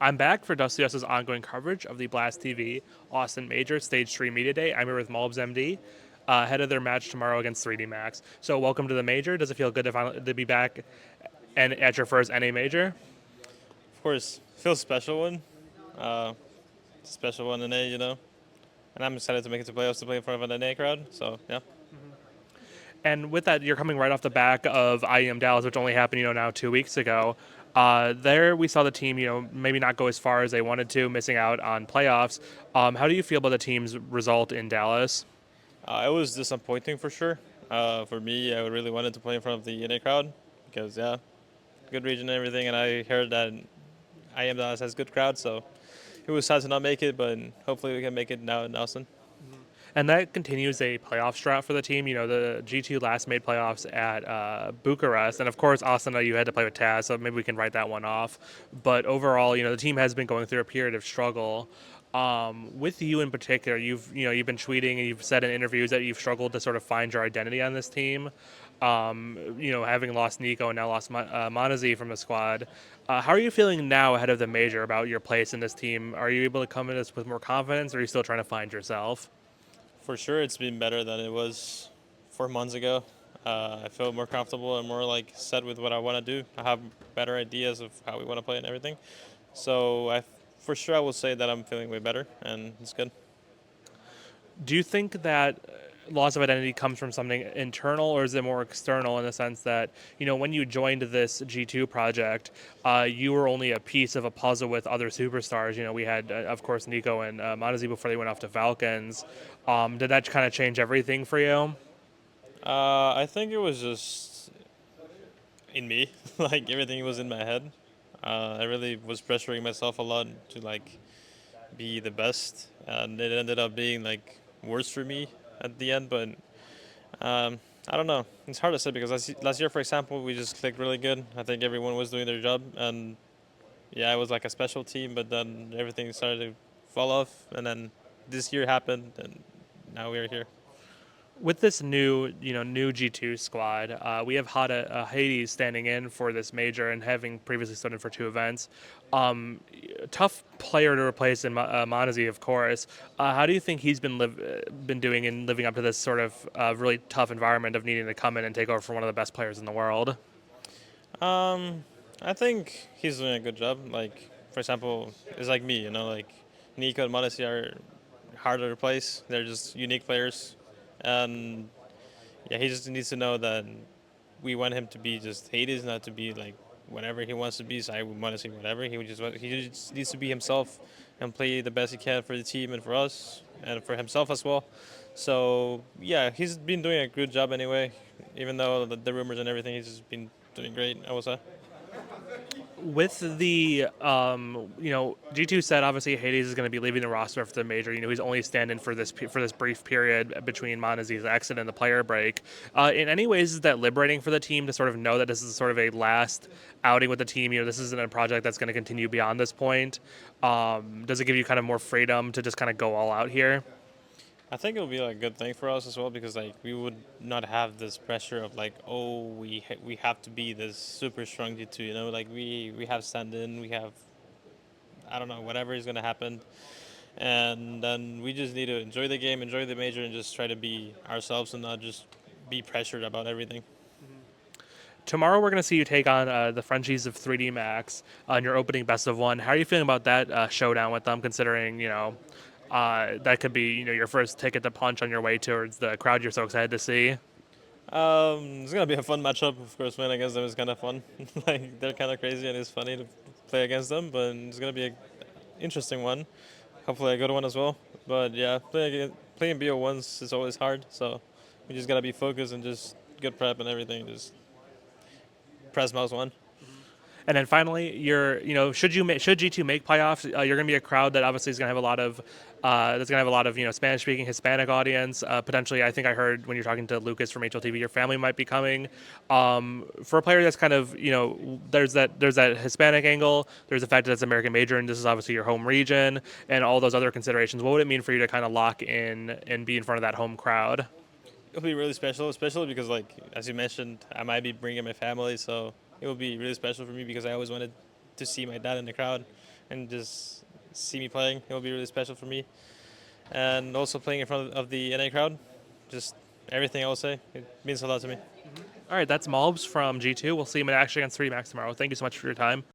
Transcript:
I'm back for Dusty ongoing coverage of the Blast TV Austin Major Stage 3 Media Day. I'm here with malbsMd, ahead of their match tomorrow against 3D Max. So welcome to the Major. Does it feel good to be back and at your first NA Major? Of course, feels special one. Uh, special one in A. And I'm excited to make it to playoffs to play in front of an NA crowd. So yeah. And with that, you're coming right off the back of IEM Dallas, which only happened, now 2 weeks ago. There we saw the team, maybe not go as far as they wanted to, missing out on playoffs. How do you feel about the team's result in Dallas? It was disappointing for sure. For me, I really wanted to play in front of the NA crowd because yeah, good region and everything. And I heard that IM Dallas has good crowd, so it was sad to not make it. But hopefully we can make it now in Nelson. And that continues a playoff strat for the team. The G2 last made playoffs at Bucharest. And of course, Asana, you had to play with Taz, so maybe we can write that one off. But overall, the team has been going through a period of struggle. With you in particular, you've been tweeting and you've said in interviews that you've struggled to sort of find your identity on this team. Having lost Nico and now lost Monazi from the squad. How are you feeling now ahead of the major about your place in this team? Are you able to come in this with more confidence, or are you still trying to find yourself? For sure, it's been better than it was 4 months ago. I feel more comfortable and more like set with what I want to do. I have better ideas of how we want to play and everything. So for sure, I will say that I'm feeling way better, and it's good. Do you think that loss of identity comes from something internal, or is it more external in the sense that, when you joined this G2 project, you were only a piece of a puzzle with other superstars? We had, of course, Nico and Monazi before they went off to Falcons. Did that kind of change everything for you? I think it was just in me, like everything was in my head. I really was pressuring myself a lot to like be the best, and it ended up being like worse for me at the end. But I don't know. It's hard to say because last year, for example, we just clicked really good. I think everyone was doing their job, and yeah, it was like a special team. But then everything started to fall off, and then this year happened, and now we're here. With this new G2 squad, we have Hades standing in for this major and having previously stood in for two events. Tough player to replace in Monazi, of course. How do you think he's been doing in living up to this sort of really tough environment of needing to come in and take over for one of the best players in the world? Um, I think he's doing a good job. Like, for example, it's like me, like Nico and Modesty are hard to replace. They're just unique players. And yeah, he just needs to know that we want him to be just Hades, not to be like whatever he wants to be. So I want to say whatever. He just needs to be himself and play the best he can for the team and for us and for himself as well. So yeah, he's been doing a good job anyway. Even though the rumors and everything, he's just been doing great, I would say. With the G2 said obviously Hades is going to be leaving the roster for the major. He's only standing for this brief period between Monazi's exit and the player break. In any ways, is that liberating for the team to sort of know that this is sort of a last outing with the team? This isn't a project that's going to continue beyond this point. Does it give you kind of more freedom to just kind of go all out here? I think it would be like a good thing for us as well because like we would not have this pressure of like oh we have to be this super strong G2, like we have stand in, we have I don't know whatever is gonna happen, and then we just need to enjoy the game, enjoy the major, and just try to be ourselves and not just be pressured about everything. Tomorrow we're going to see you take on the Frenchies of 3D Max on your opening best of one. How are you feeling about that showdown with them, considering, that could be, your first ticket to punch on your way towards the crowd you're so excited to see? It's gonna be a fun matchup, of course. Playing against them is kind of fun. Like they're kind of crazy and it's funny to play against them, but it's gonna be an interesting one. Hopefully a good one as well. But yeah, playing BO1s is always hard, so we just gotta be focused and just good prep and everything. Just press mouse one. And then finally, should G2 make playoffs, you're going to be a crowd that obviously is going to have a lot of Spanish speaking Hispanic audience. Potentially, I think I heard when you're talking to Lucas from HLTV, your family might be coming. For a player that's kind of there's that Hispanic angle. There's the fact that it's American major, and this is obviously your home region, and all those other considerations. What would it mean for you to kind of lock in and be in front of that home crowd? It'll be really special, especially because like as you mentioned, I might be bringing my family, so it will be really special for me because I always wanted to see my dad in the crowd, and just see me playing. It will be really special for me. And also playing in front of the NA crowd, just everything I will say, it means a lot to me. All right, that's Malbs from G2. We'll see him in action against 3 Max tomorrow. Thank you so much for your time.